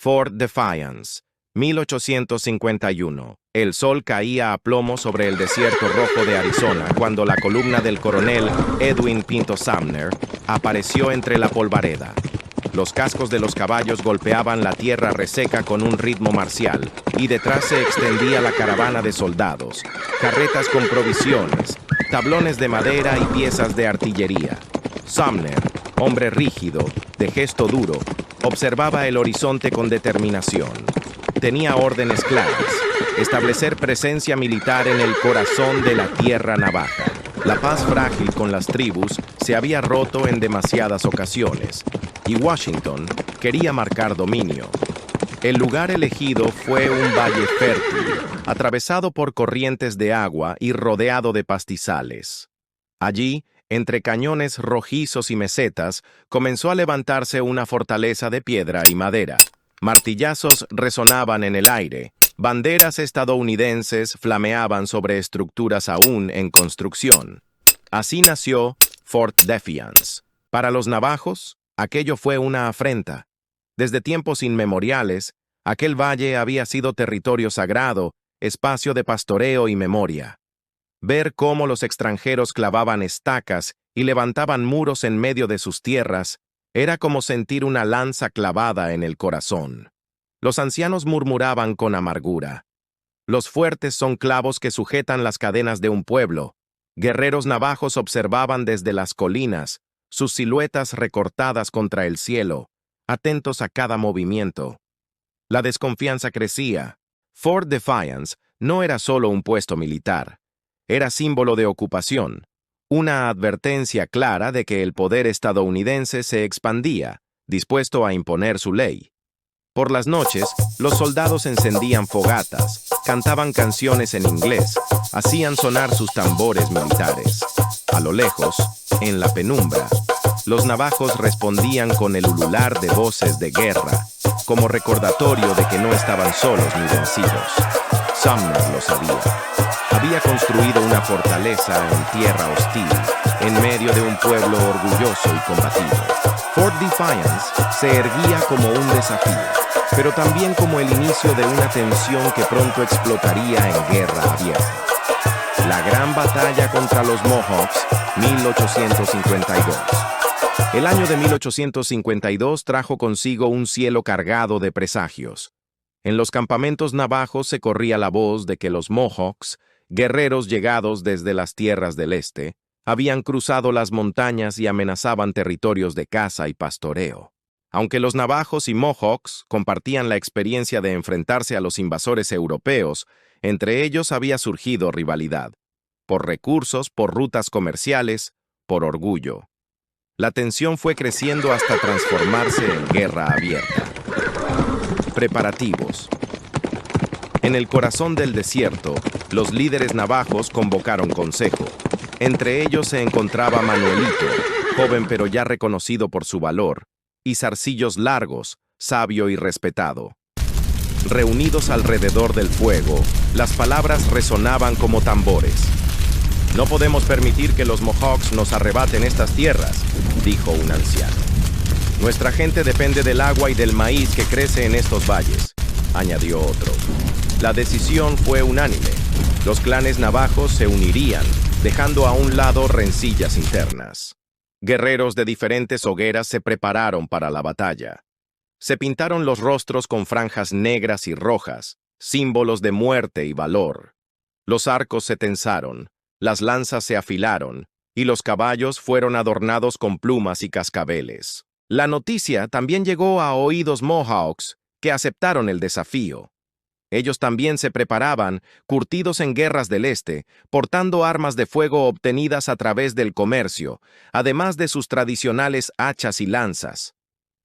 Fort Defiance, 1851. El sol caía a plomo sobre el desierto rojo de Arizona cuando la columna del coronel Edwin Pinto Sumner apareció entre la polvareda. Los cascos de los caballos golpeaban la tierra reseca con un ritmo marcial, y detrás se extendía la caravana de soldados, carretas con provisiones, tablones de madera y piezas de artillería. Sumner, hombre rígido, de gesto duro, observaba el horizonte con determinación. Tenía órdenes claras: establecer presencia militar en el corazón de la tierra navaja. La paz frágil con las tribus se había roto en demasiadas ocasiones, y Washington quería marcar dominio. El lugar elegido fue un valle fértil, atravesado por corrientes de agua y rodeado de pastizales. Allí, entre cañones rojizos y mesetas, comenzó a levantarse una fortaleza de piedra y madera. Martillazos resonaban en el aire, banderas estadounidenses flameaban sobre estructuras aún en construcción. Así nació Fort Defiance. Para los navajos, aquello fue una afrenta. Desde tiempos inmemoriales, aquel valle había sido territorio sagrado, espacio de pastoreo y memoria. Ver cómo los extranjeros clavaban estacas y levantaban muros en medio de sus tierras era como sentir una lanza clavada en el corazón. Los ancianos murmuraban con amargura: los fuertes son clavos que sujetan las cadenas de un pueblo. Guerreros navajos observaban desde las colinas, sus siluetas recortadas contra el cielo, atentos a cada movimiento. La desconfianza crecía. Fort Defiance no era solo un puesto militar. Era símbolo de ocupación, una advertencia clara de que el poder estadounidense se expandía, dispuesto a imponer su ley. Por las noches, los soldados encendían fogatas, cantaban canciones en inglés, hacían sonar sus tambores militares. A lo lejos, en la penumbra, los navajos respondían con el ulular de voces de guerra, como recordatorio de que no estaban solos ni vencidos. Sumner lo sabía. Había construido una fortaleza en tierra hostil, en medio de un pueblo orgulloso y combativo. Fort Defiance se erguía como un desafío, pero también como el inicio de una tensión que pronto explotaría en guerra abierta. La gran batalla contra los Mohawks, 1852. El año de 1852 trajo consigo un cielo cargado de presagios. En los campamentos navajos se corría la voz de que los Mohawks, guerreros llegados desde las tierras del este, habían cruzado las montañas y amenazaban territorios de caza y pastoreo. Aunque los navajos y Mohawks compartían la experiencia de enfrentarse a los invasores europeos, entre ellos había surgido rivalidad, por recursos, por rutas comerciales, por orgullo. La tensión fue creciendo hasta transformarse en guerra abierta. Preparativos. En el corazón del desierto, los líderes navajos convocaron consejo. Entre ellos se encontraba Manuelito, joven pero ya reconocido por su valor, y Zarcillos Largos, sabio y respetado. Reunidos alrededor del fuego, las palabras resonaban como tambores. «No podemos permitir que los Mohawks nos arrebaten estas tierras», dijo un anciano. «Nuestra gente depende del agua y del maíz que crece en estos valles», añadió otro. La decisión fue unánime. Los clanes navajos se unirían, dejando a un lado rencillas internas. Guerreros de diferentes hogueras se prepararon para la batalla. Se pintaron los rostros con franjas negras y rojas, símbolos de muerte y valor. Los arcos se tensaron, las lanzas se afilaron, y los caballos fueron adornados con plumas y cascabeles. La noticia también llegó a oídos Mohawks, que aceptaron el desafío. Ellos también se preparaban, curtidos en guerras del este, portando armas de fuego obtenidas a través del comercio, además de sus tradicionales hachas y lanzas.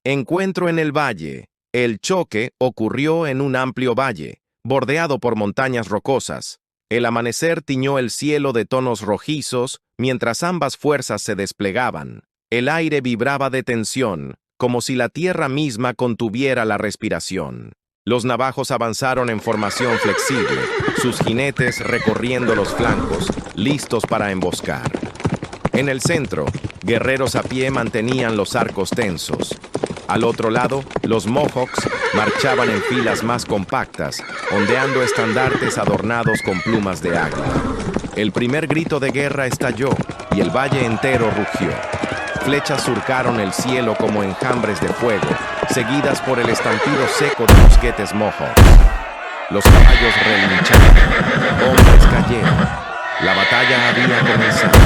Encuentro en el valle. El choque ocurrió en un amplio valle, bordeado por montañas rocosas. El amanecer tiñó el cielo de tonos rojizos, mientras ambas fuerzas se desplegaban. El aire vibraba de tensión, como si la tierra misma contuviera la respiración. Los navajos avanzaron en formación flexible, sus jinetes recorriendo los flancos, listos para emboscar. En el centro, guerreros a pie mantenían los arcos tensos. Al otro lado, los Mohawks marchaban en filas más compactas, ondeando estandartes adornados con plumas de águila. El primer grito de guerra estalló y el valle entero rugió. Flechas surcaron el cielo como enjambres de fuego, seguidas por el estampido seco de mosquetes Mohawks. Los caballos relincharon, hombres cayeron. La batalla había comenzado.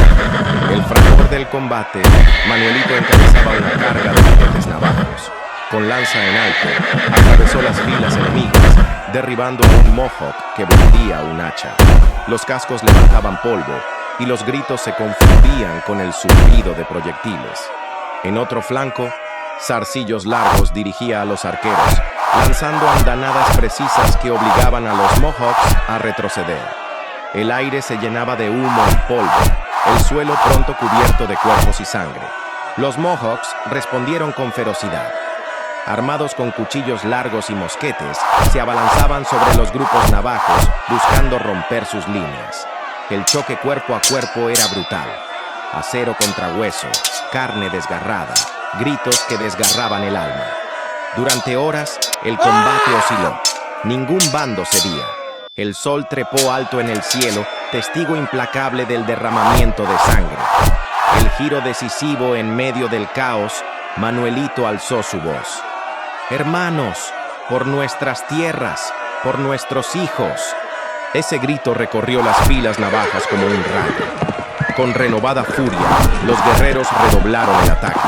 El fragor del combate, Manuelito encabezaba una carga de jinetes navajos. Con lanza en alto, atravesó las filas enemigas, derribando a un Mohawk que blandía un hacha. Los cascos levantaban polvo y los gritos se confundían con el zumbido de proyectiles. En otro flanco, Zarcillos Largos dirigía a los arqueros, lanzando andanadas precisas que obligaban a los Mohawks a retroceder. El aire se llenaba de humo y polvo, el suelo pronto cubierto de cuerpos y sangre. Los Mohawks respondieron con ferocidad. Armados con cuchillos largos y mosquetes, se abalanzaban sobre los grupos navajos, buscando romper sus líneas. El choque cuerpo a cuerpo era brutal. Acero contra hueso, carne desgarrada, gritos que desgarraban el alma. Durante horas, el combate osciló. Ningún bando cedía. El sol trepó alto en el cielo, testigo implacable del derramamiento de sangre. El giro decisivo en medio del caos, Manuelito alzó su voz. «Hermanos, por nuestras tierras, por nuestros hijos». Ese grito recorrió las filas navajas como un rayo. Con renovada furia, los guerreros redoblaron el ataque.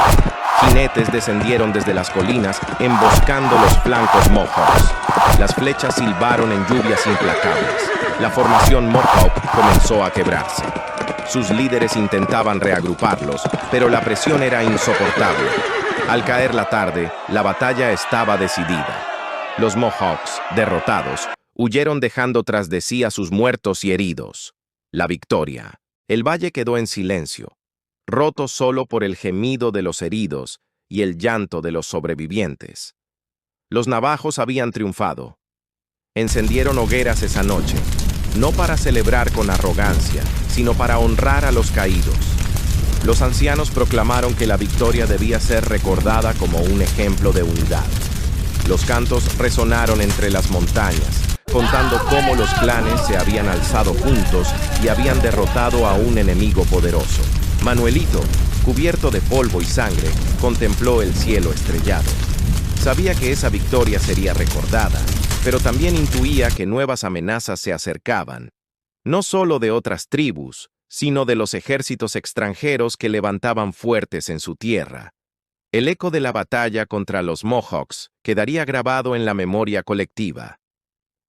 Jinetes descendieron desde las colinas, emboscando los flancos Mohawks. Las flechas silbaron en lluvias implacables. La formación Mohawk comenzó a quebrarse. Sus líderes intentaban reagruparlos, pero la presión era insoportable. Al caer la tarde, la batalla estaba decidida. Los Mohawks, derrotados, huyeron dejando tras de sí a sus muertos y heridos. La victoria. El valle quedó en silencio, roto solo por el gemido de los heridos y el llanto de los sobrevivientes. Los navajos habían triunfado. Encendieron hogueras esa noche, no para celebrar con arrogancia, sino para honrar a los caídos. Los ancianos proclamaron que la victoria debía ser recordada como un ejemplo de unidad. Los cantos resonaron entre las montañas, contando cómo los clanes se habían alzado juntos y habían derrotado a un enemigo poderoso. Manuelito, cubierto de polvo y sangre, contempló el cielo estrellado. Sabía que esa victoria sería recordada, pero también intuía que nuevas amenazas se acercaban, no solo de otras tribus, sino de los ejércitos extranjeros que levantaban fuertes en su tierra. El eco de la batalla contra los Mohawks quedaría grabado en la memoria colectiva.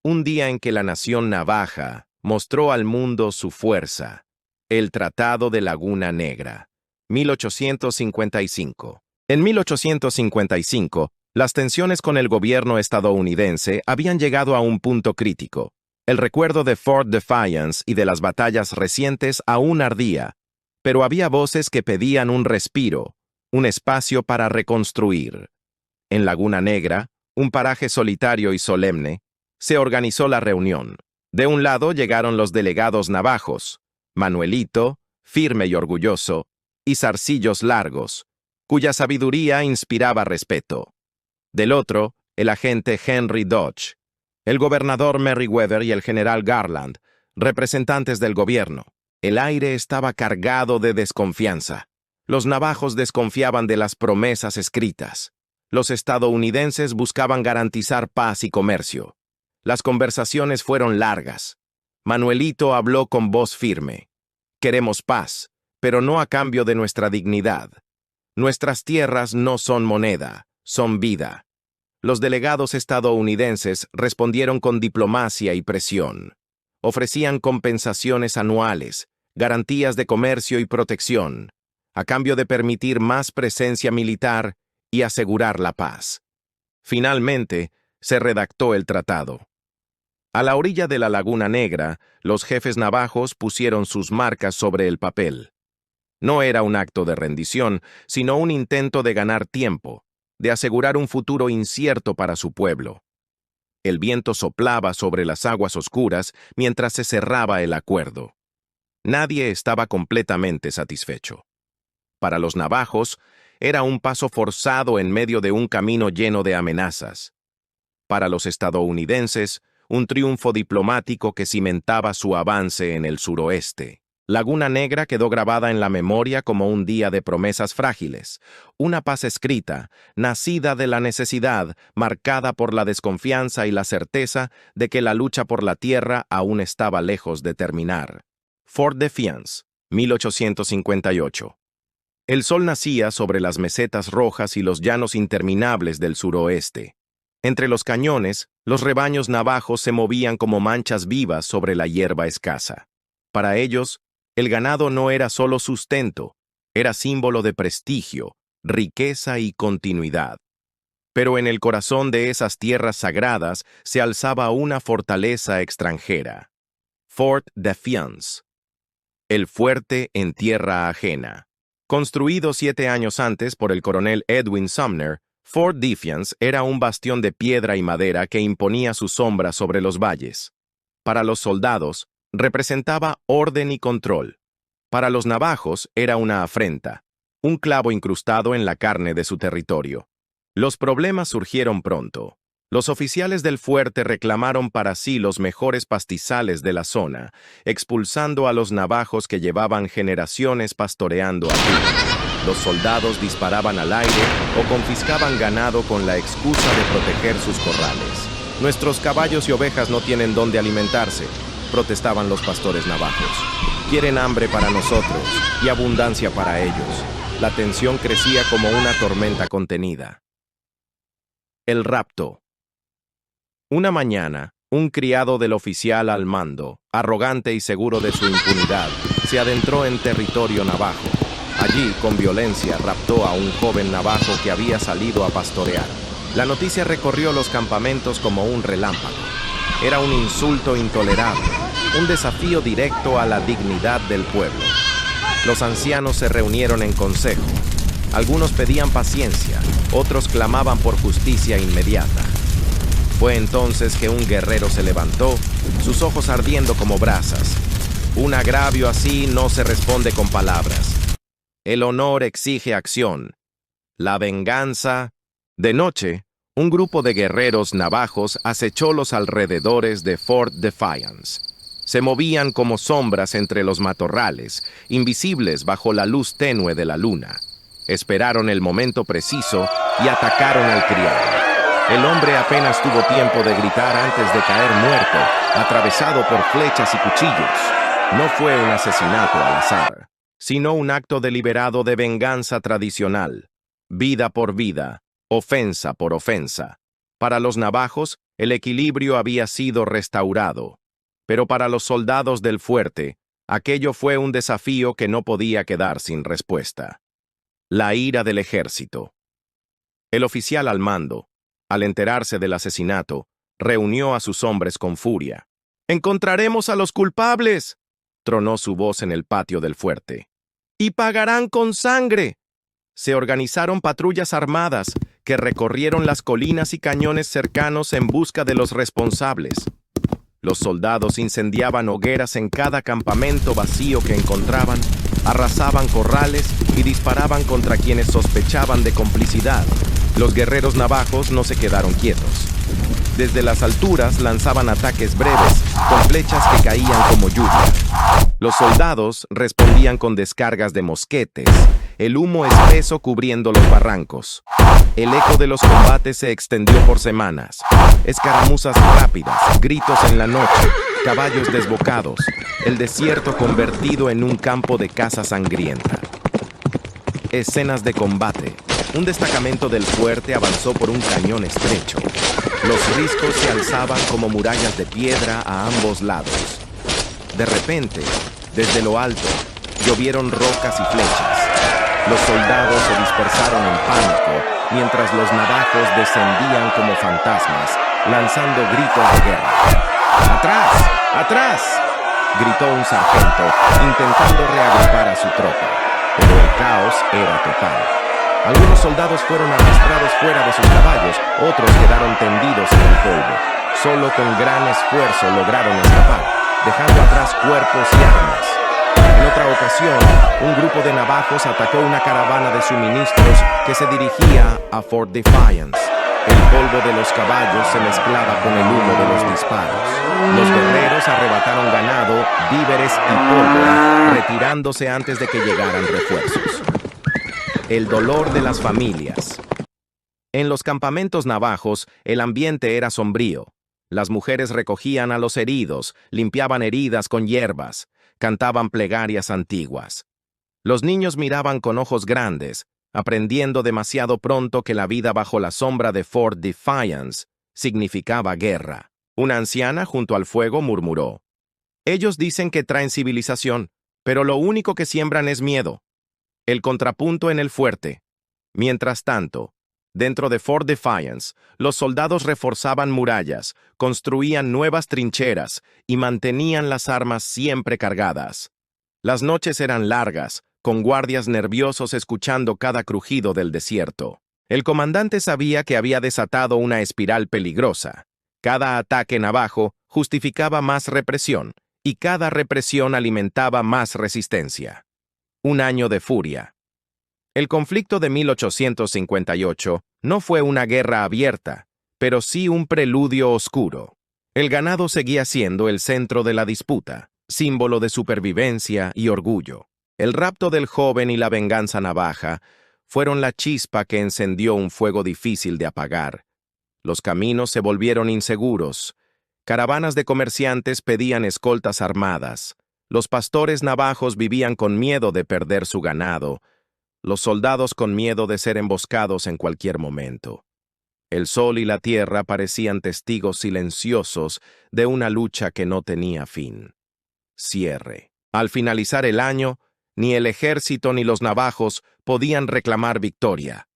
Un día en que la nación navaja mostró al mundo su fuerza. El Tratado de Laguna Negra, 1855. En 1855, las tensiones con el gobierno estadounidense habían llegado a un punto crítico. El recuerdo de Fort Defiance y de las batallas recientes aún ardía, pero había voces que pedían un respiro, un espacio para reconstruir. En Laguna Negra, un paraje solitario y solemne, se organizó la reunión. De un lado llegaron los delegados navajos, Manuelito, firme y orgulloso, y Zarcillos Largos, cuya sabiduría inspiraba respeto. Del otro, el agente Henry Dodge, el gobernador Meriwether y el general Garland, representantes del gobierno. El aire estaba cargado de desconfianza. Los navajos desconfiaban de las promesas escritas. Los estadounidenses buscaban garantizar paz y comercio. Las conversaciones fueron largas. Manuelito habló con voz firme. Queremos paz, pero no a cambio de nuestra dignidad. Nuestras tierras no son moneda, son vida. Los delegados estadounidenses respondieron con diplomacia y presión. Ofrecían compensaciones anuales, garantías de comercio y protección, a cambio de permitir más presencia militar y asegurar la paz. Finalmente, se redactó el tratado. A la orilla de la Laguna Negra, los jefes navajos pusieron sus marcas sobre el papel. No era un acto de rendición, sino un intento de ganar tiempo, de asegurar un futuro incierto para su pueblo. El viento soplaba sobre las aguas oscuras mientras se cerraba el acuerdo. Nadie estaba completamente satisfecho. Para los navajos, era un paso forzado en medio de un camino lleno de amenazas. Para los estadounidenses, un triunfo diplomático que cimentaba su avance en el suroeste. Laguna Negra quedó grabada en la memoria como un día de promesas frágiles, una paz escrita, nacida de la necesidad, marcada por la desconfianza y la certeza de que la lucha por la tierra aún estaba lejos de terminar. Fort Defiance, 1858. El sol nacía sobre las mesetas rojas y los llanos interminables del suroeste. Entre los cañones, los rebaños navajos se movían como manchas vivas sobre la hierba escasa. Para ellos, el ganado no era solo sustento, era símbolo de prestigio, riqueza y continuidad. Pero en el corazón de esas tierras sagradas se alzaba una fortaleza extranjera. Fort Defiance. El fuerte en tierra ajena. Construido 7 años antes por el coronel Edwin Sumner, Fort Defiance era un bastión de piedra y madera que imponía su sombra sobre los valles. Para los soldados, representaba orden y control. Para los navajos era una afrenta, un clavo incrustado en la carne de su territorio. Los problemas surgieron pronto. Los oficiales del fuerte reclamaron para sí los mejores pastizales de la zona, expulsando a los navajos que llevaban generaciones pastoreando allí. Los soldados disparaban al aire o confiscaban ganado con la excusa de proteger sus corrales. Nuestros caballos y ovejas no tienen dónde alimentarse, protestaban los pastores navajos. Quieren hambre para nosotros y abundancia para ellos. La tensión crecía como una tormenta contenida. El rapto. Una mañana, un criado del oficial al mando, arrogante y seguro de su impunidad, se adentró en territorio navajo. Allí, con violencia, raptó a un joven navajo que había salido a pastorear. La noticia recorrió los campamentos como un relámpago. Era un insulto intolerable, un desafío directo a la dignidad del pueblo. Los ancianos se reunieron en consejo. Algunos pedían paciencia, otros clamaban por justicia inmediata. Fue entonces que un guerrero se levantó, sus ojos ardiendo como brasas. Un agravio así no se responde con palabras. El honor exige acción. La venganza. De noche, un grupo de guerreros navajos acechó los alrededores de Fort Defiance. Se movían como sombras entre los matorrales, invisibles bajo la luz tenue de la luna. Esperaron el momento preciso y atacaron al criado. El hombre apenas tuvo tiempo de gritar antes de caer muerto, atravesado por flechas y cuchillos. No fue un asesinato al azar, sino un acto deliberado de venganza tradicional. Vida por vida, ofensa por ofensa. Para los navajos, el equilibrio había sido restaurado. Pero para los soldados del fuerte, aquello fue un desafío que no podía quedar sin respuesta. La ira del ejército. El oficial al mando, al enterarse del asesinato, reunió a sus hombres con furia. «¡Encontraremos a los culpables!», tronó su voz en el patio del fuerte. «¡Y pagarán con sangre!». Se organizaron patrullas armadas que recorrieron las colinas y cañones cercanos en busca de los responsables. Los soldados incendiaban hogueras en cada campamento vacío que encontraban, arrasaban corrales y disparaban contra quienes sospechaban de complicidad. Los guerreros navajos no se quedaron quietos. Desde las alturas lanzaban ataques breves, con flechas que caían como lluvia. Los soldados respondían con descargas de mosquetes, el humo espeso cubriendo los barrancos. El eco de los combates se extendió por semanas. Escaramuzas rápidas, gritos en la noche, caballos desbocados, el desierto convertido en un campo de caza sangrienta. Escenas de combate. Un destacamento del fuerte avanzó por un cañón estrecho. Los riscos se alzaban como murallas de piedra a ambos lados. De repente, desde lo alto, llovieron rocas y flechas. Los soldados se dispersaron en pánico, mientras los navajos descendían como fantasmas, lanzando gritos de guerra. ¡Atrás! ¡Atrás!, gritó un sargento, intentando reagrupar a su tropa. Pero el caos era total. Algunos soldados fueron arrastrados fuera de sus caballos, otros quedaron tendidos en el polvo. Solo con gran esfuerzo lograron escapar, dejando atrás cuerpos y armas. En otra ocasión, un grupo de navajos atacó una caravana de suministros que se dirigía a Fort Defiance. El polvo de los caballos se mezclaba con el humo de los disparos. Los guerreros arrebataron ganado, víveres y pólvora, retirándose antes de que llegaran refuerzos. El dolor de las familias. En los campamentos navajos, el ambiente era sombrío. Las mujeres recogían a los heridos, limpiaban heridas con hierbas, cantaban plegarias antiguas. Los niños miraban con ojos grandes, aprendiendo demasiado pronto que la vida bajo la sombra de Fort Defiance significaba guerra. Una anciana junto al fuego murmuró: «Ellos dicen que traen civilización, pero lo único que siembran es miedo». El contrapunto en el fuerte. Mientras tanto, dentro de Fort Defiance, los soldados reforzaban murallas, construían nuevas trincheras y mantenían las armas siempre cargadas. Las noches eran largas, con guardias nerviosos escuchando cada crujido del desierto. El comandante sabía que había desatado una espiral peligrosa. Cada ataque navajo justificaba más represión, y cada represión alimentaba más resistencia. Un año de furia. El conflicto de 1858 no fue una guerra abierta, pero sí un preludio oscuro. El ganado seguía siendo el centro de la disputa, símbolo de supervivencia y orgullo. El rapto del joven y la venganza navaja fueron la chispa que encendió un fuego difícil de apagar. Los caminos se volvieron inseguros. Caravanas de comerciantes pedían escoltas armadas. Los pastores navajos vivían con miedo de perder su ganado. Los soldados con miedo de ser emboscados en cualquier momento. El sol y la tierra parecían testigos silenciosos de una lucha que no tenía fin. Cierre. Al finalizar el año, ni el ejército ni los navajos podían reclamar victoria.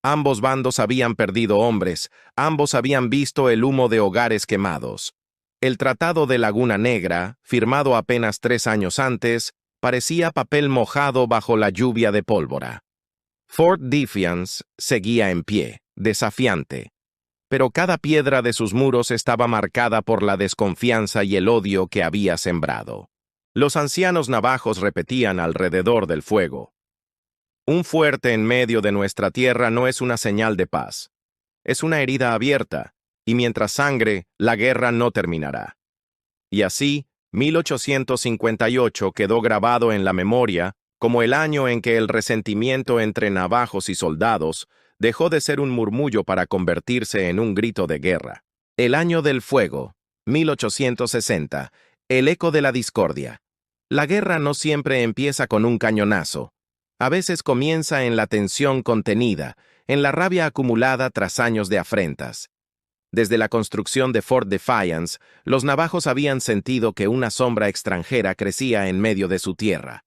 Ambos bandos habían perdido hombres, ambos habían visto el humo de hogares quemados. El Tratado de Laguna Negra, firmado apenas 3 años antes, parecía papel mojado bajo la lluvia de pólvora. Fort Defiance seguía en pie, desafiante, pero cada piedra de sus muros estaba marcada por la desconfianza y el odio que había sembrado. Los ancianos navajos repetían alrededor del fuego: «Un fuerte en medio de nuestra tierra no es una señal de paz. Es una herida abierta, y mientras sangre, la guerra no terminará». Y así, 1858 quedó grabado en la memoria como el año en que el resentimiento entre navajos y soldados dejó de ser un murmullo para convertirse en un grito de guerra. El año del fuego, 1860, el eco de la discordia. La guerra no siempre empieza con un cañonazo. A veces comienza en la tensión contenida, en la rabia acumulada tras años de afrentas. Desde la construcción de Fort Defiance, los navajos habían sentido que una sombra extranjera crecía en medio de su tierra.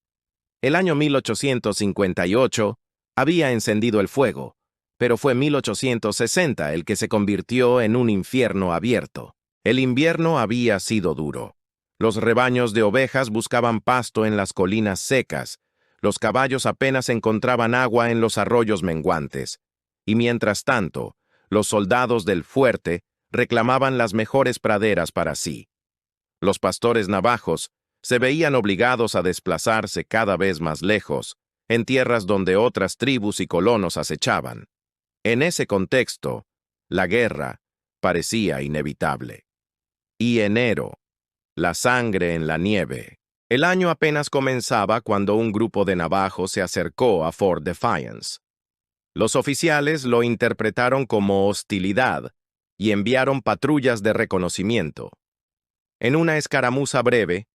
El año 1858 había encendido el fuego, pero fue 1860 el que se convirtió en un infierno abierto. El invierno había sido duro. Los rebaños de ovejas buscaban pasto en las colinas secas, los caballos apenas encontraban agua en los arroyos menguantes, y mientras tanto, los soldados del fuerte reclamaban las mejores praderas para sí. Los pastores navajos se veían obligados a desplazarse cada vez más lejos, en tierras donde otras tribus y colonos acechaban. En ese contexto, la guerra parecía inevitable. Y enero, la sangre en la nieve. El año apenas comenzaba cuando un grupo de navajos se acercó a Fort Defiance. Los oficiales lo interpretaron como hostilidad y enviaron patrullas de reconocimiento. En una escaramuza breve,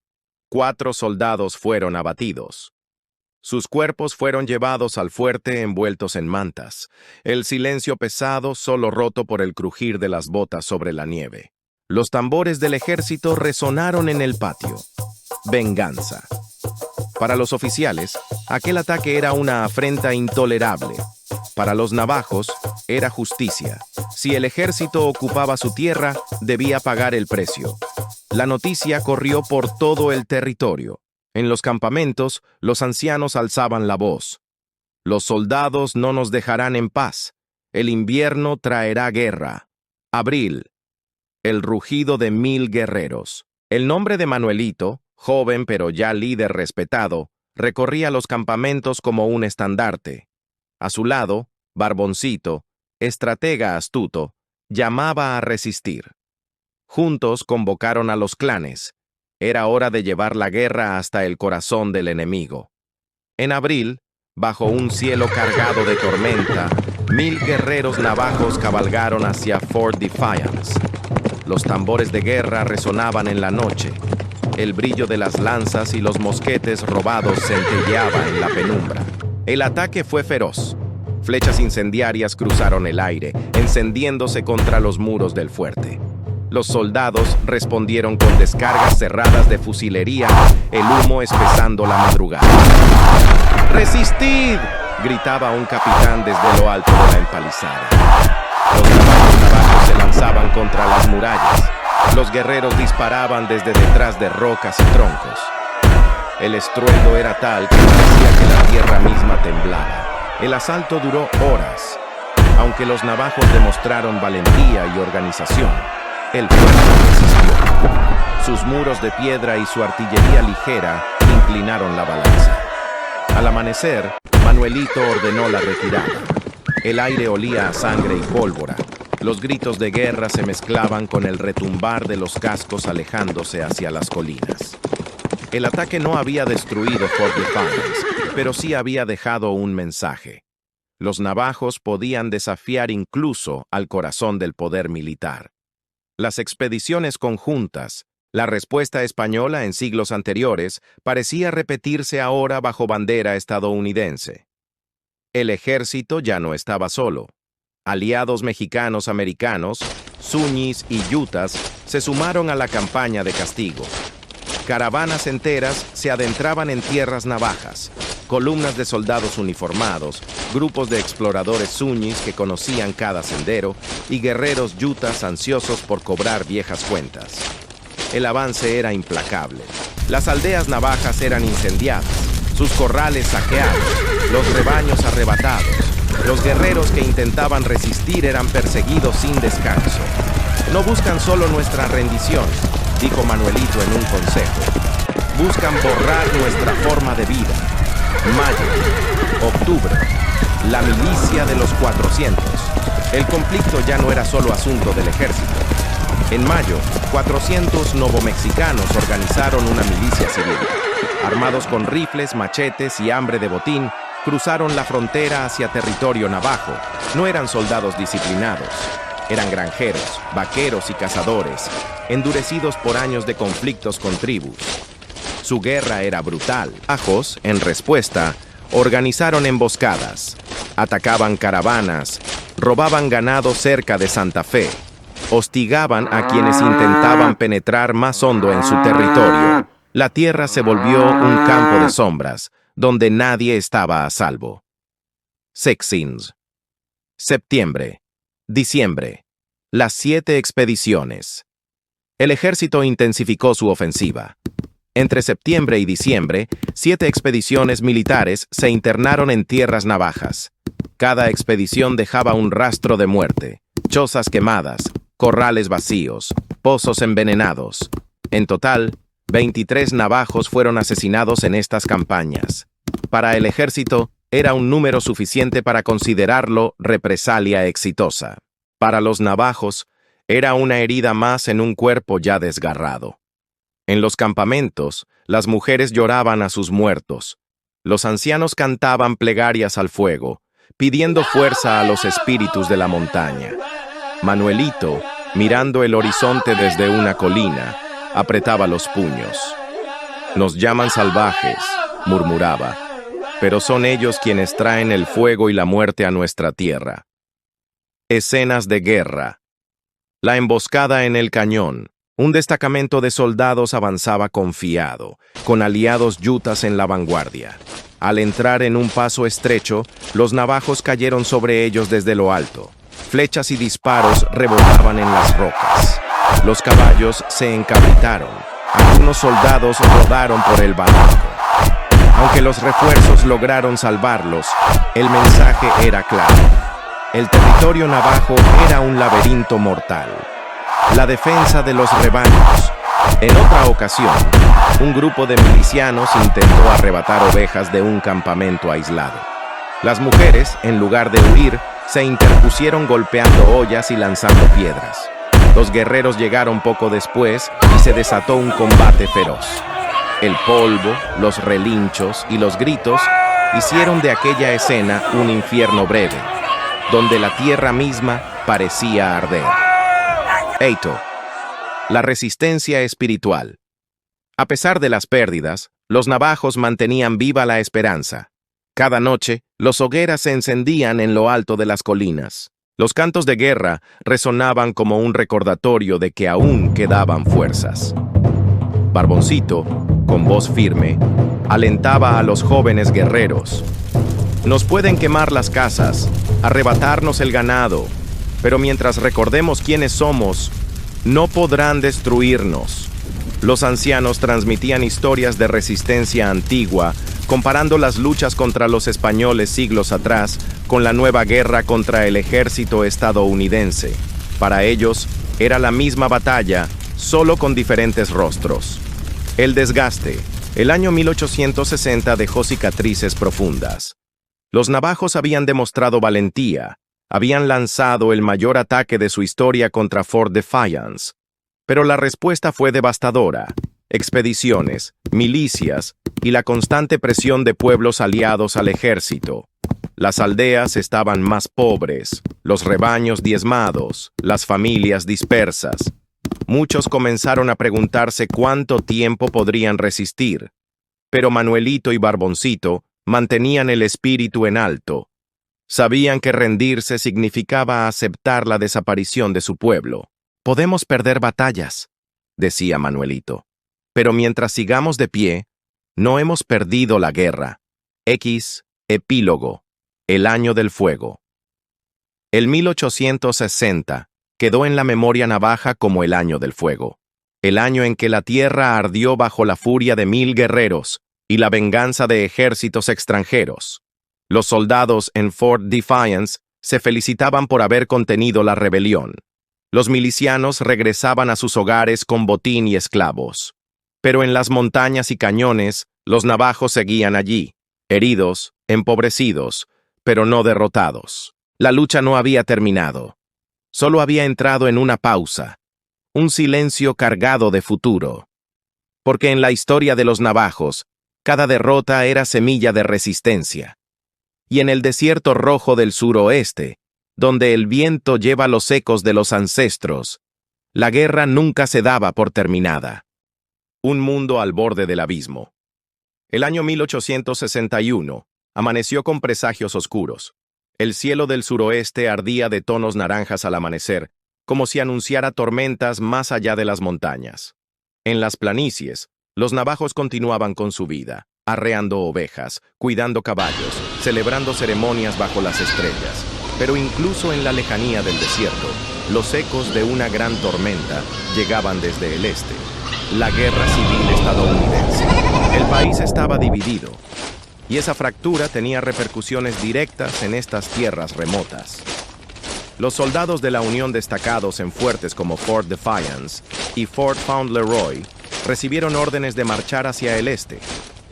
4 soldados fueron abatidos. Sus cuerpos fueron llevados al fuerte envueltos en mantas, el silencio pesado solo roto por el crujir de las botas sobre la nieve. Los tambores del ejército resonaron en el patio. Venganza. Para los oficiales, aquel ataque era una afrenta intolerable. Para los navajos, era justicia. Si el ejército ocupaba su tierra, debía pagar el precio. La noticia corrió por todo el territorio. En los campamentos, los ancianos alzaban la voz. «Los soldados no nos dejarán en paz. El invierno traerá guerra. Abril. El rugido de 1000 guerreros». El nombre de Manuelito, joven pero ya líder respetado, recorría los campamentos como un estandarte. A su lado, Barboncito, estratega astuto, llamaba a resistir. Juntos convocaron a los clanes. Era hora de llevar la guerra hasta el corazón del enemigo. En abril, bajo un cielo cargado de tormenta, 1000 guerreros navajos cabalgaron hacia Fort Defiance. Los tambores de guerra resonaban en la noche. El brillo de las lanzas y los mosquetes robados centelleaba en la penumbra. El ataque fue feroz. Flechas incendiarias cruzaron el aire, encendiéndose contra los muros del fuerte. Los soldados respondieron con descargas cerradas de fusilería, el humo espesando la madrugada. ¡Resistid!, gritaba un capitán desde lo alto de la empalizada. Los navajos se lanzaban contra las murallas. Los guerreros disparaban desde detrás de rocas y troncos. El estruendo era tal que parecía que la tierra misma temblaba. El asalto duró horas. Aunque los navajos demostraron valentía y organización, el fuerte resistió. Sus muros de piedra y su artillería ligera inclinaron la balanza. Al amanecer, Manuelito ordenó la retirada. El aire olía a sangre y pólvora. Los gritos de guerra se mezclaban con el retumbar de los cascos alejándose hacia las colinas. El ataque no había destruido Fort Defiance, pero sí había dejado un mensaje. Los navajos podían desafiar incluso al corazón del poder militar. Las expediciones conjuntas, la respuesta española en siglos anteriores, parecía repetirse ahora bajo bandera estadounidense. El ejército ya no estaba solo. Aliados mexicanos-americanos, Zúñiz y Yutas, se sumaron a la campaña de castigo. Caravanas enteras se adentraban en tierras navajas, columnas de soldados uniformados, grupos de exploradores Zúñiz que conocían cada sendero y guerreros Yutas ansiosos por cobrar viejas cuentas. El avance era implacable. Las aldeas navajas eran incendiadas, sus corrales saqueados, los rebaños arrebatados. Los guerreros que intentaban resistir eran perseguidos sin descanso. No buscan solo nuestra rendición, dijo Manuelito en un consejo. Buscan borrar nuestra forma de vida. Mayo, octubre, la milicia de los 400. El conflicto ya no era solo asunto del ejército. En mayo, 400 novomexicanos organizaron una milicia civil. Armados con rifles, machetes y hambre de botín, cruzaron la frontera hacia territorio navajo. No eran soldados disciplinados. Eran granjeros, vaqueros y cazadores, endurecidos por años de conflictos con tribus. Su guerra era brutal. Navajos, en respuesta, organizaron emboscadas, atacaban caravanas, robaban ganado cerca de Santa Fe, hostigaban a quienes intentaban penetrar más hondo en su territorio. La tierra se volvió un campo de sombras, donde nadie estaba a salvo. Sexins. Septiembre. Diciembre. Las 7 expediciones. El ejército intensificó su ofensiva. Entre septiembre y diciembre, 7 expediciones militares se internaron en tierras navajas. Cada expedición dejaba un rastro de muerte, chozas quemadas, corrales vacíos, pozos envenenados. En total, 23 navajos fueron asesinados en estas campañas. Para el ejército, era un número suficiente para considerarlo represalia exitosa. Para los navajos, era una herida más en un cuerpo ya desgarrado. En los campamentos, las mujeres lloraban a sus muertos. Los ancianos cantaban plegarias al fuego, pidiendo fuerza a los espíritus de la montaña. Manuelito, mirando el horizonte desde una colina, apretaba los puños. Nos llaman salvajes, murmuraba, pero son ellos quienes traen el fuego y la muerte a nuestra tierra. Escenas de guerra. La emboscada en el cañón. Un destacamento de soldados avanzaba confiado, con aliados yutas en la vanguardia. Al entrar en un paso estrecho, los navajos cayeron sobre ellos desde lo alto. Flechas y disparos rebotaban en las rocas. Los caballos se encabritaron. Algunos soldados rodaron por el barranco. Aunque los refuerzos lograron salvarlos, el mensaje era claro. El territorio navajo era un laberinto mortal. La defensa de los rebaños, En otra ocasión, un grupo de milicianos intentó arrebatar ovejas de un campamento aislado. Las mujeres, en lugar de huir, se interpusieron golpeando ollas y lanzando piedras. Los guerreros llegaron poco después y se desató un combate feroz. El polvo, los relinchos y los gritos hicieron de aquella escena un infierno breve, donde la tierra misma parecía arder. Eito. La resistencia espiritual. A pesar de las pérdidas, los navajos mantenían viva la esperanza. Cada noche, las hogueras se encendían en lo alto de las colinas. Los cantos de guerra resonaban como un recordatorio de que aún quedaban fuerzas. Barboncito, con voz firme, alentaba a los jóvenes guerreros. Nos pueden quemar las casas, arrebatarnos el ganado, pero mientras recordemos quiénes somos, no podrán destruirnos. Los ancianos transmitían historias de resistencia antigua, comparando las luchas contra los españoles siglos atrás con la nueva guerra contra el ejército estadounidense. Para ellos, era la misma batalla, solo con diferentes rostros. El desgaste. El año 1860 dejó cicatrices profundas. Los navajos habían demostrado valentía, habían lanzado el mayor ataque de su historia contra Fort Defiance. Pero la respuesta fue devastadora. Expediciones, milicias y la constante presión de pueblos aliados al ejército. Las aldeas estaban más pobres, los rebaños diezmados, las familias dispersas. Muchos comenzaron a preguntarse cuánto tiempo podrían resistir. Pero Manuelito y Barboncito mantenían el espíritu en alto. Sabían que rendirse significaba aceptar la desaparición de su pueblo. Podemos perder batallas, decía Manuelito. Pero mientras sigamos de pie, no hemos perdido la guerra. Epílogo. El año del fuego. El 1860 quedó en la memoria navaja como el año del fuego. El año en que la tierra ardió bajo la furia de 1000 guerreros y la venganza de ejércitos extranjeros. Los soldados en Fort Defiance se felicitaban por haber contenido la rebelión. Los milicianos regresaban a sus hogares con botín y esclavos. Pero en las montañas y cañones, los navajos seguían allí, heridos, empobrecidos, pero no derrotados. La lucha no había terminado. Solo había entrado en una pausa, un silencio cargado de futuro. Porque en la historia de los navajos, cada derrota era semilla de resistencia. Y en el desierto rojo del suroeste, donde el viento lleva los ecos de los ancestros, la guerra nunca se daba por terminada. Un mundo al borde del abismo. El año 1861 amaneció con presagios oscuros. El cielo del suroeste ardía de tonos naranjas al amanecer, como si anunciara tormentas más allá de las montañas. En las planicies, los navajos continuaban con su vida, arreando ovejas, cuidando caballos, celebrando ceremonias bajo las estrellas. Pero incluso en la lejanía del desierto, los ecos de una gran tormenta llegaban desde el este. La guerra civil estadounidense. El país estaba dividido, y esa fractura tenía repercusiones directas en estas tierras remotas. Los soldados de la Unión destacados en fuertes como Fort Defiance y Fort Fauntleroy recibieron órdenes de marchar hacia el este,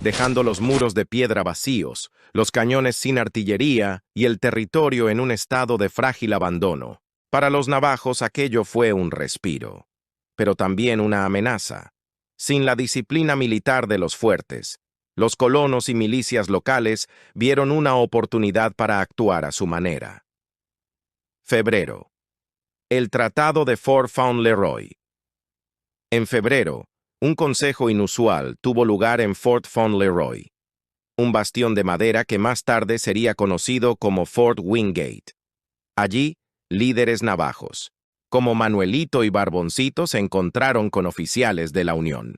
dejando los muros de piedra vacíos, los cañones sin artillería y el territorio en un estado de frágil abandono. Para los navajos aquello fue un respiro, pero también una amenaza. Sin la disciplina militar de los fuertes, los colonos y milicias locales vieron una oportunidad para actuar a su manera. Febrero. El Tratado de Fort Fauntleroy. En febrero, un consejo inusual tuvo lugar en Fort Fauntleroy, un bastión de madera que más tarde sería conocido como Fort Wingate. Allí, líderes navajos, como Manuelito y Barboncito, se encontraron con oficiales de la Unión.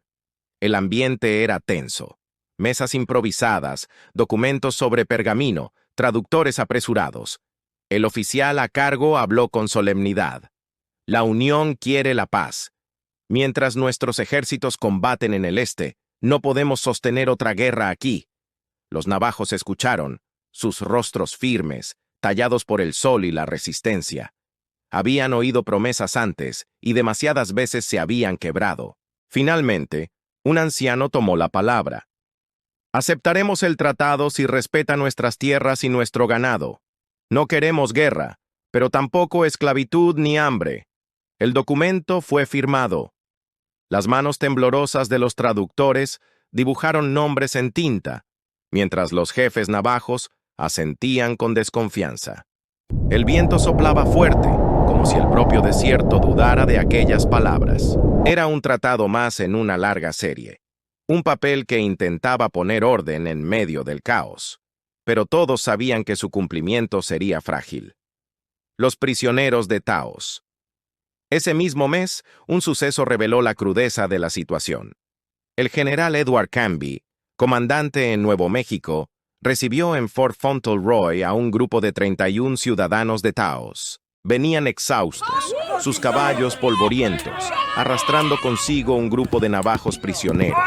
El ambiente era tenso. Mesas improvisadas, documentos sobre pergamino, traductores apresurados. El oficial a cargo habló con solemnidad. La Unión quiere la paz. Mientras nuestros ejércitos combaten en el este, no podemos sostener otra guerra aquí. Los navajos escucharon, sus rostros firmes, tallados por el sol y la resistencia. Habían oído promesas antes y demasiadas veces se habían quebrado. Finalmente, un anciano tomó la palabra. Aceptaremos el tratado si respeta nuestras tierras y nuestro ganado. No queremos guerra, pero tampoco esclavitud ni hambre. El documento fue firmado. Las manos temblorosas de los traductores dibujaron nombres en tinta, mientras los jefes navajos asentían con desconfianza. El viento soplaba fuerte, como si el propio desierto dudara de aquellas palabras. Era un tratado más en una larga serie, un papel que intentaba poner orden en medio del caos, pero todos sabían que su cumplimiento sería frágil. Los prisioneros de Taos. Ese mismo mes, un suceso reveló la crudeza de la situación. El general Edward Canby, comandante en Nuevo México, recibió en Fort Fauntleroy a un grupo de 31 ciudadanos de Taos. Venían exhaustos, sus caballos polvorientos, arrastrando consigo un grupo de navajos prisioneros.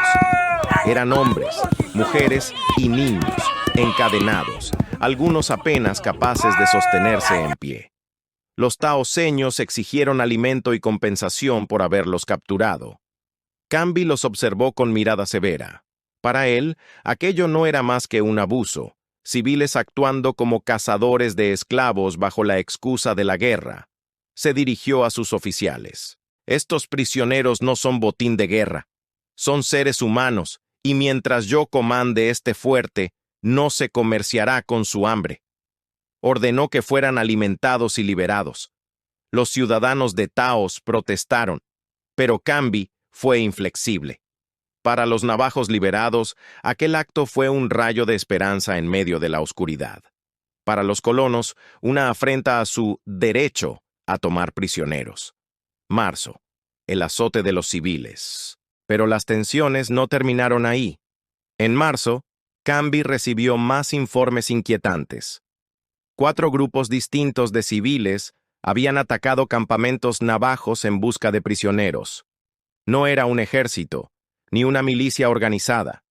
Eran hombres, mujeres y niños, encadenados, algunos apenas capaces de sostenerse en pie. Los taoseños exigieron alimento y compensación por haberlos capturado. Canby los observó con mirada severa. Para él, aquello no era más que un abuso, civiles actuando como cazadores de esclavos bajo la excusa de la guerra. Se dirigió a sus oficiales. Estos prisioneros no son botín de guerra. Son seres humanos, y mientras yo comande este fuerte, no se comerciará con su hambre. Ordenó que fueran alimentados y liberados. Los ciudadanos de Taos protestaron, pero Canby fue inflexible. Para los navajos liberados, aquel acto fue un rayo de esperanza en medio de la oscuridad. Para los colonos, una afrenta a su derecho a tomar prisioneros. Marzo, el azote de los civiles. Pero las tensiones no terminaron ahí. En marzo, Canby recibió más informes inquietantes. 4 grupos distintos de civiles habían atacado campamentos navajos en busca de prisioneros. No era un ejército, ni una milicia organizada.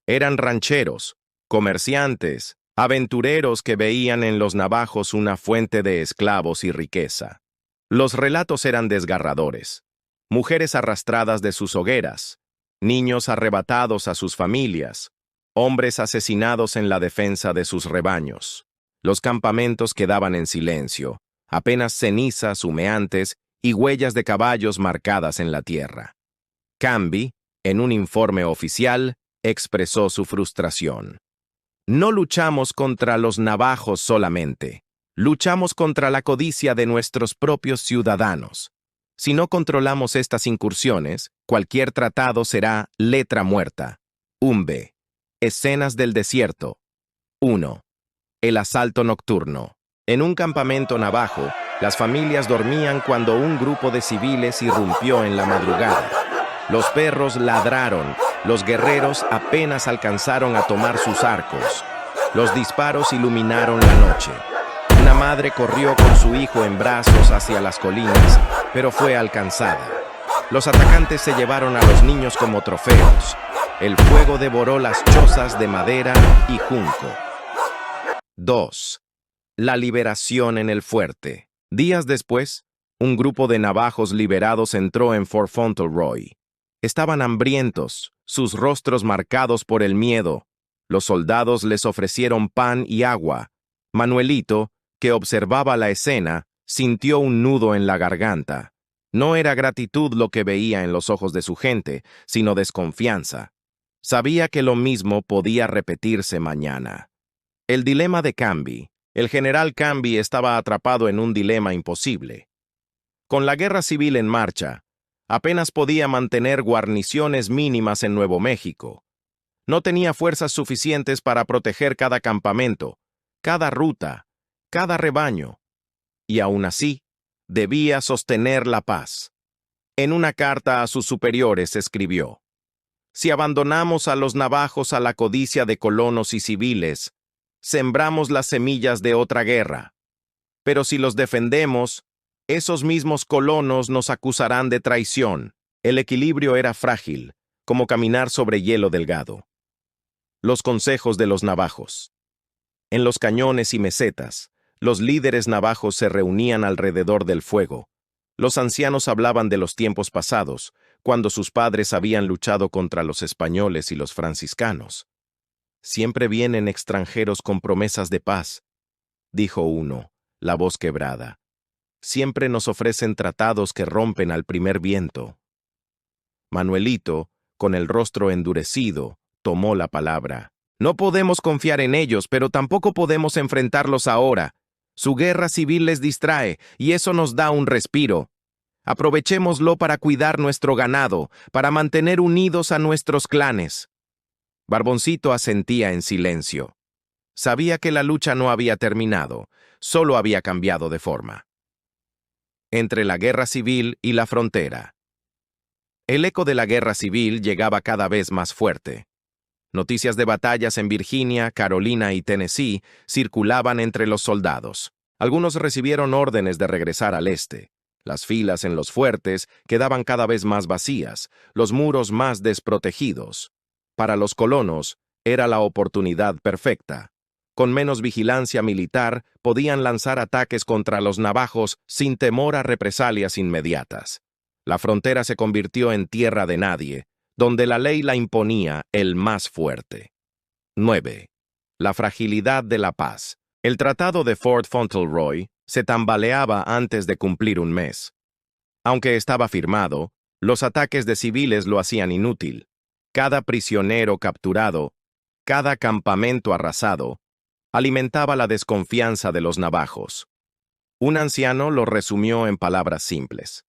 Eran rancheros, comerciantes, aventureros que veían en los navajos una fuente de esclavos y riqueza. Los relatos eran desgarradores. Mujeres arrastradas de sus hogueras, niños arrebatados a sus familias, hombres asesinados en la defensa de sus rebaños. Los campamentos quedaban en silencio, apenas cenizas humeantes y huellas de caballos marcadas en la tierra. Canby, en un informe oficial, expresó su frustración. No luchamos contra los navajos solamente, luchamos contra la codicia de nuestros propios ciudadanos. Si no controlamos estas incursiones, cualquier tratado será letra muerta. Umbe. Escenas del desierto. 1. El asalto nocturno. En un campamento navajo, las familias dormían cuando un grupo de civiles irrumpió en la madrugada. Los perros ladraron, los guerreros apenas alcanzaron a tomar sus arcos. Los disparos iluminaron la noche. Una madre corrió con su hijo en brazos hacia las colinas, pero fue alcanzada. Los atacantes se llevaron a los niños como trofeos. El fuego devoró las chozas de madera y junco. 2. La liberación en el fuerte. Días después, un grupo de navajos liberados entró en Fort Fauntleroy. Estaban hambrientos, sus rostros marcados por el miedo. Los soldados les ofrecieron pan y agua. Manuelito, que observaba la escena, sintió un nudo en la garganta. No era gratitud lo que veía en los ojos de su gente, sino desconfianza. Sabía que lo mismo podía repetirse mañana. El dilema de Canby. El general Canby estaba atrapado en un dilema imposible. Con la guerra civil en marcha, apenas podía mantener guarniciones mínimas en Nuevo México. No tenía fuerzas suficientes para proteger cada campamento, cada ruta, cada rebaño. Y aún así, debía sostener la paz. En una carta a sus superiores escribió: Si abandonamos a los navajos a la codicia de colonos y civiles, sembramos las semillas de otra guerra. Pero si los defendemos, esos mismos colonos nos acusarán de traición. El equilibrio era frágil, como caminar sobre hielo delgado. Los consejos de los navajos. En los cañones y mesetas, los líderes navajos se reunían alrededor del fuego. Los ancianos hablaban de los tiempos pasados, cuando sus padres habían luchado contra los españoles y los franciscanos. Siempre vienen extranjeros con promesas de paz, dijo uno, la voz quebrada. Siempre nos ofrecen tratados que rompen al primer viento. Manuelito, con el rostro endurecido, tomó la palabra. No podemos confiar en ellos, pero tampoco podemos enfrentarlos ahora. Su guerra civil les distrae, y eso nos da un respiro. Aprovechémoslo para cuidar nuestro ganado, para mantener unidos a nuestros clanes. Barboncito asentía en silencio. Sabía que la lucha no había terminado, solo había cambiado de forma. Entre la guerra civil y la frontera. El eco de la guerra civil llegaba cada vez más fuerte. Noticias de batallas en Virginia, Carolina y Tennessee circulaban entre los soldados. Algunos recibieron órdenes de regresar al este. Las filas en los fuertes quedaban cada vez más vacías, los muros más desprotegidos. Para los colonos, era la oportunidad perfecta. Con menos vigilancia militar, podían lanzar ataques contra los navajos sin temor a represalias inmediatas. La frontera se convirtió en tierra de nadie, donde la ley la imponía el más fuerte. 9. La fragilidad de la paz. El tratado de Fort Fauntleroy se tambaleaba antes de cumplir un mes. Aunque estaba firmado, los ataques de civiles lo hacían inútil. Cada prisionero capturado, cada campamento arrasado, alimentaba la desconfianza de los navajos. Un anciano lo resumió en palabras simples.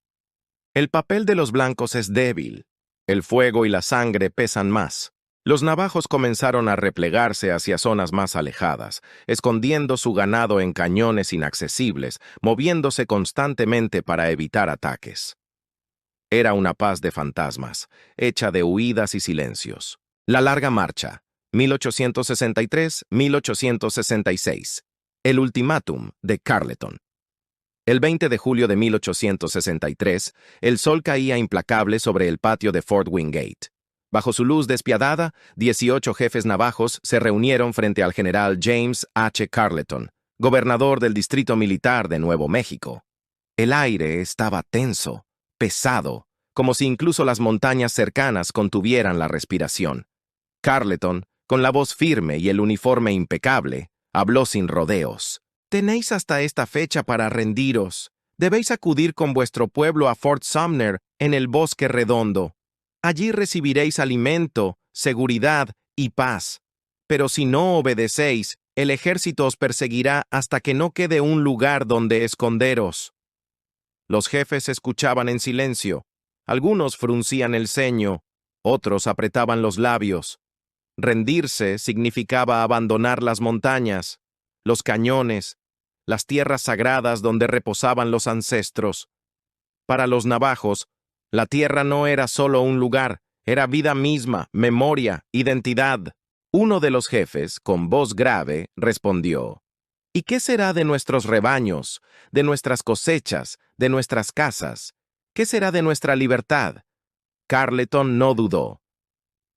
El papel de los blancos es débil. El fuego y la sangre pesan más. Los navajos comenzaron a replegarse hacia zonas más alejadas, escondiendo su ganado en cañones inaccesibles, moviéndose constantemente para evitar ataques. Era una paz de fantasmas, hecha de huidas y silencios. La larga marcha, 1863-1866. El ultimátum de Carleton. El 20 de julio de 1863, el sol caía implacable sobre el patio de Fort Wingate. Bajo su luz despiadada, 18 jefes navajos se reunieron frente al general James H. Carleton, gobernador del Distrito Militar de Nuevo México. El aire estaba tenso, pesado, como si incluso las montañas cercanas contuvieran la respiración. Carleton, con la voz firme y el uniforme impecable, habló sin rodeos. Tenéis hasta esta fecha para rendiros. Debéis acudir con vuestro pueblo a Fort Sumner en el Bosque Redondo. Allí recibiréis alimento, seguridad y paz. Pero si no obedecéis, el ejército os perseguirá hasta que no quede un lugar donde esconderos. Los jefes escuchaban en silencio. Algunos fruncían el ceño, otros apretaban los labios. Rendirse significaba abandonar las montañas, los cañones, las tierras sagradas donde reposaban los ancestros. Para los navajos, la tierra no era solo un lugar, era vida misma, memoria, identidad. Uno de los jefes, con voz grave, respondió: ¿Y qué será de nuestros rebaños, de nuestras cosechas, de nuestras casas? ¿Qué será de nuestra libertad? Carleton no dudó.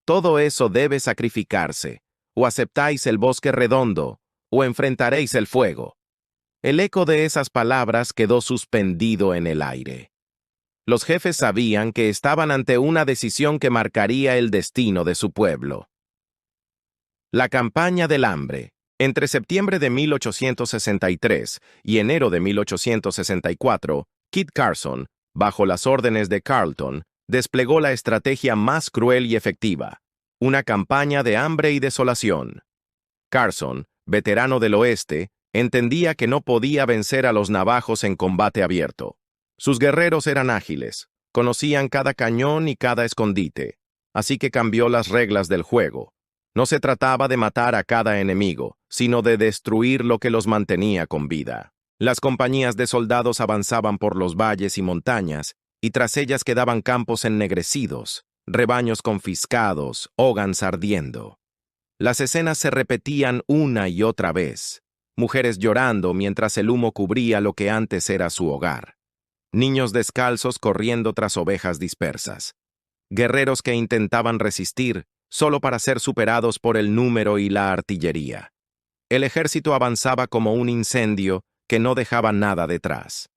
Todo eso debe sacrificarse. O aceptáis el Bosque Redondo, o enfrentaréis el fuego. El eco de esas palabras quedó suspendido en el aire. Los jefes sabían que estaban ante una decisión que marcaría el destino de su pueblo. La campaña del hambre. Entre septiembre de 1863 y enero de 1864, Kit Carson, bajo las órdenes de Carleton, desplegó la estrategia más cruel y efectiva, una campaña de hambre y desolación. Carson, veterano del oeste, entendía que no podía vencer a los navajos en combate abierto. Sus guerreros eran ágiles, conocían cada cañón y cada escondite, así que cambió las reglas del juego. No se trataba de matar a cada enemigo, sino de destruir lo que los mantenía con vida. Las compañías de soldados avanzaban por los valles y montañas, y tras ellas quedaban campos ennegrecidos, rebaños confiscados, hogans ardiendo. Las escenas se repetían una y otra vez, mujeres llorando mientras el humo cubría lo que antes era su hogar, niños descalzos corriendo tras ovejas dispersas, guerreros que intentaban resistir solo para ser superados por el número y la artillería. El ejército avanzaba como un incendio que no dejaba nada detrás.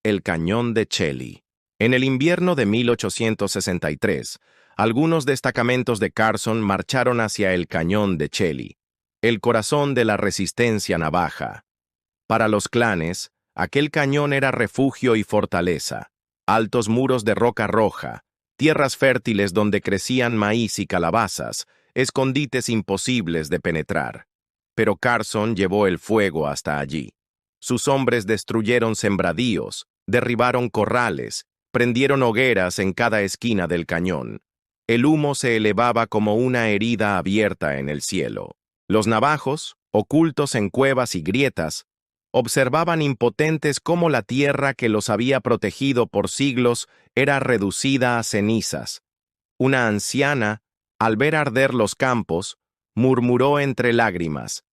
El cañón de Chelly. En el invierno de 1863, algunos destacamentos de Carson marcharon hacia el cañón de Chelly, el corazón de la resistencia navaja. Para los clanes, aquel cañón era refugio y fortaleza, altos muros de roca roja, tierras fértiles donde crecían maíz y calabazas, escondites imposibles de penetrar. Pero Carson llevó el fuego hasta allí. Sus hombres destruyeron sembradíos, derribaron corrales, prendieron hogueras en cada esquina del cañón. El humo se elevaba como una herida abierta en el cielo. Los navajos, ocultos en cuevas y grietas, observaban impotentes cómo la tierra que los había protegido por siglos era reducida a cenizas. Una anciana, al ver arder los campos, murmuró entre lágrimas: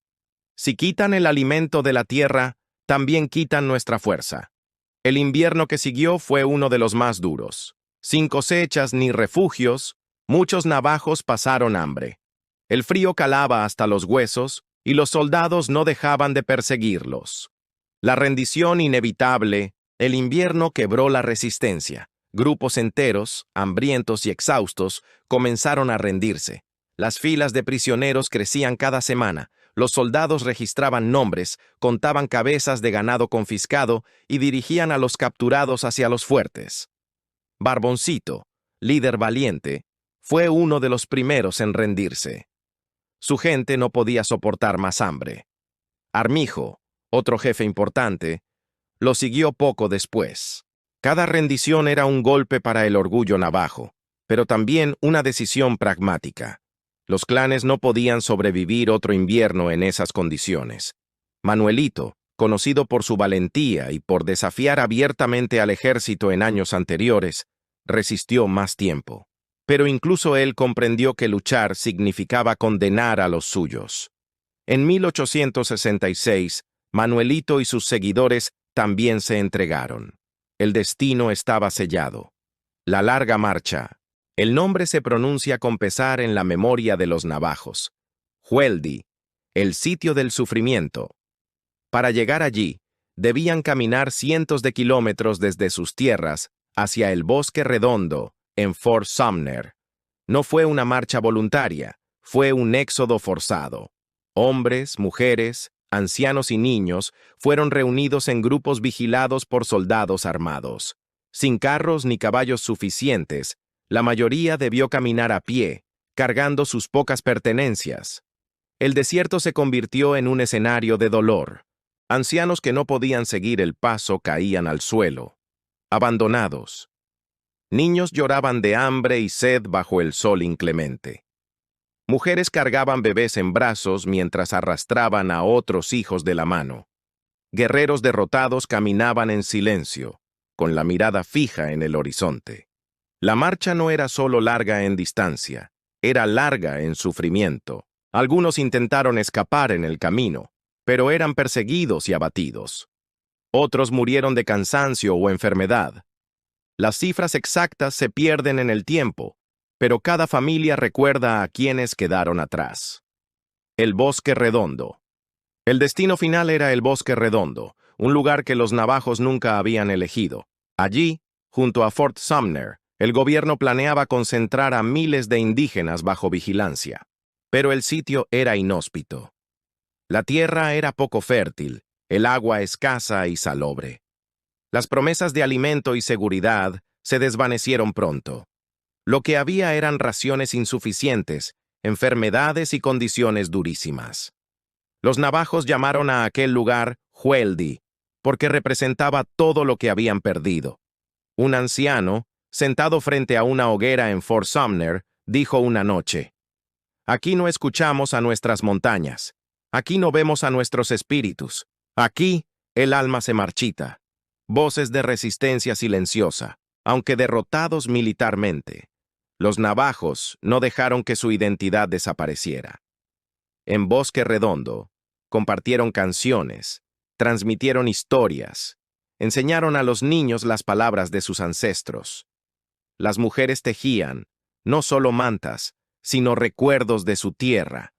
«Si quitan el alimento de la tierra, también quitan nuestra fuerza». El invierno que siguió fue uno de los más duros. Sin cosechas ni refugios, muchos navajos pasaron hambre. El frío calaba hasta los huesos y los soldados no dejaban de perseguirlos. La rendición inevitable, el invierno quebró la resistencia. Grupos enteros, hambrientos y exhaustos, comenzaron a rendirse. Las filas de prisioneros crecían cada semana. Los soldados registraban nombres, contaban cabezas de ganado confiscado y dirigían a los capturados hacia los fuertes. Barboncito, líder valiente, fue uno de los primeros en rendirse. Su gente no podía soportar más hambre. Armijo, otro jefe importante, lo siguió poco después. Cada rendición era un golpe para el orgullo navajo, pero también una decisión pragmática. Los clanes no podían sobrevivir otro invierno en esas condiciones. Manuelito, conocido por su valentía y por desafiar abiertamente al ejército en años anteriores, resistió más tiempo. Pero incluso él comprendió que luchar significaba condenar a los suyos. En 1866, Manuelito y sus seguidores también se entregaron. El destino estaba sellado. La larga marcha. El nombre se pronuncia con pesar en la memoria de los navajos. Hueldi, el sitio del sufrimiento. Para llegar allí, debían caminar cientos de kilómetros desde sus tierras hacia el Bosque Redondo, en Fort Sumner. No fue una marcha voluntaria, fue un éxodo forzado. Hombres, mujeres, ancianos y niños fueron reunidos en grupos vigilados por soldados armados. Sin carros ni caballos suficientes, la mayoría debió caminar a pie, cargando sus pocas pertenencias. El desierto se convirtió en un escenario de dolor. Ancianos que no podían seguir el paso caían al suelo, abandonados. Niños lloraban de hambre y sed bajo el sol inclemente. Mujeres cargaban bebés en brazos mientras arrastraban a otros hijos de la mano. Guerreros derrotados caminaban en silencio, con la mirada fija en el horizonte. La marcha no era solo larga en distancia, era larga en sufrimiento. Algunos intentaron escapar en el camino, pero eran perseguidos y abatidos. Otros murieron de cansancio o enfermedad. Las cifras exactas se pierden en el tiempo, pero cada familia recuerda a quienes quedaron atrás. El Bosque Redondo. El destino final era el Bosque Redondo, un lugar que los navajos nunca habían elegido. Allí, junto a Fort Sumner, el gobierno planeaba concentrar a miles de indígenas bajo vigilancia. Pero el sitio era inhóspito. La tierra era poco fértil, el agua escasa y salobre. Las promesas de alimento y seguridad se desvanecieron pronto. Lo que había eran raciones insuficientes, enfermedades y condiciones durísimas. Los navajos llamaron a aquel lugar Hueldi, porque representaba todo lo que habían perdido. Un anciano, sentado frente a una hoguera en Fort Sumner, dijo una noche: «Aquí no escuchamos a nuestras montañas, aquí no vemos a nuestros espíritus, aquí el alma se marchita». Voces de resistencia silenciosa, aunque derrotados militarmente. Los navajos no dejaron que su identidad desapareciera. En Bosque Redondo, compartieron canciones, transmitieron historias, enseñaron a los niños las palabras de sus ancestros. Las mujeres tejían, no solo mantas, sino recuerdos de su tierra.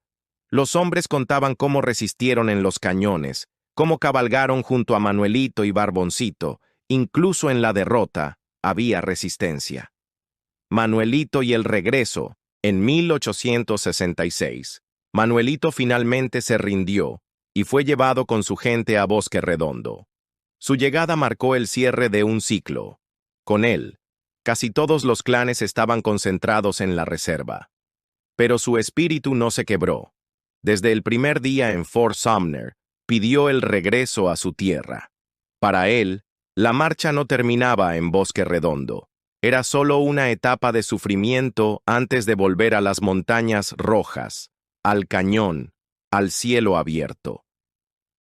Los hombres contaban cómo resistieron en los cañones, cómo cabalgaron junto a Manuelito y Barboncito, incluso en la derrota, había resistencia. Manuelito y el regreso. En 1866, Manuelito finalmente se rindió y fue llevado con su gente a Bosque Redondo. Su llegada marcó el cierre de un ciclo. Con él, casi todos los clanes estaban concentrados en la reserva. Pero su espíritu no se quebró. Desde el primer día en Fort Sumner, pidió el regreso a su tierra. Para él, la marcha no terminaba en Bosque Redondo. Era solo una etapa de sufrimiento antes de volver a las montañas rojas, al cañón, al cielo abierto.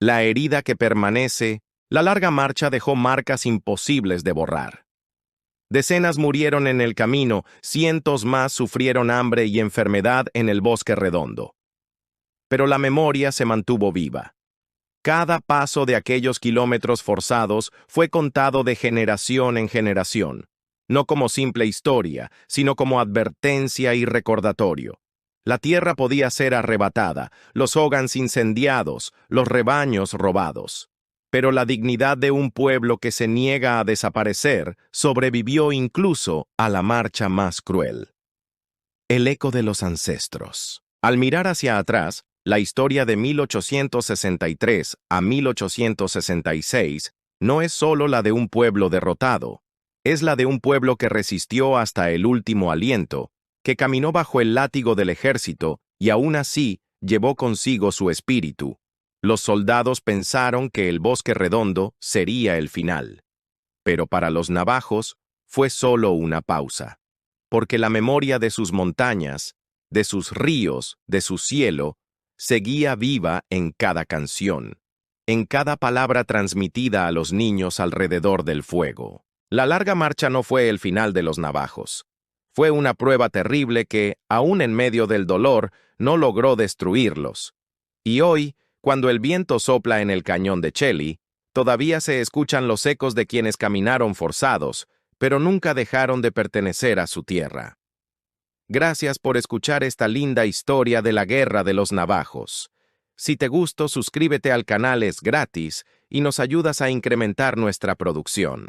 La herida que permanece, la larga marcha dejó marcas imposibles de borrar. Decenas murieron en el camino, cientos más sufrieron hambre y enfermedad en el Bosque Redondo. Pero la memoria se mantuvo viva. Cada paso de aquellos kilómetros forzados fue contado de generación en generación, no como simple historia, sino como advertencia y recordatorio. La tierra podía ser arrebatada, los hogans incendiados, los rebaños robados. Pero la dignidad de un pueblo que se niega a desaparecer sobrevivió incluso a la marcha más cruel. El eco de los ancestros. Al mirar hacia atrás, la historia de 1863 a 1866 no es solo la de un pueblo derrotado, es la de un pueblo que resistió hasta el último aliento, que caminó bajo el látigo del ejército y aún así llevó consigo su espíritu. Los soldados pensaron que el Bosque Redondo sería el final. Pero para los navajos fue solo una pausa, porque la memoria de sus montañas, de sus ríos, de su cielo, seguía viva en cada canción, en cada palabra transmitida a los niños alrededor del fuego. La larga marcha no fue el final de los navajos. Fue una prueba terrible que, aún en medio del dolor, no logró destruirlos. Y hoy, cuando el viento sopla en el cañón de Chelly, todavía se escuchan los ecos de quienes caminaron forzados, pero nunca dejaron de pertenecer a su tierra. Gracias por escuchar esta linda historia de la Guerra de los Navajos. Si te gustó, suscríbete al canal, es gratis y nos ayudas a incrementar nuestra producción.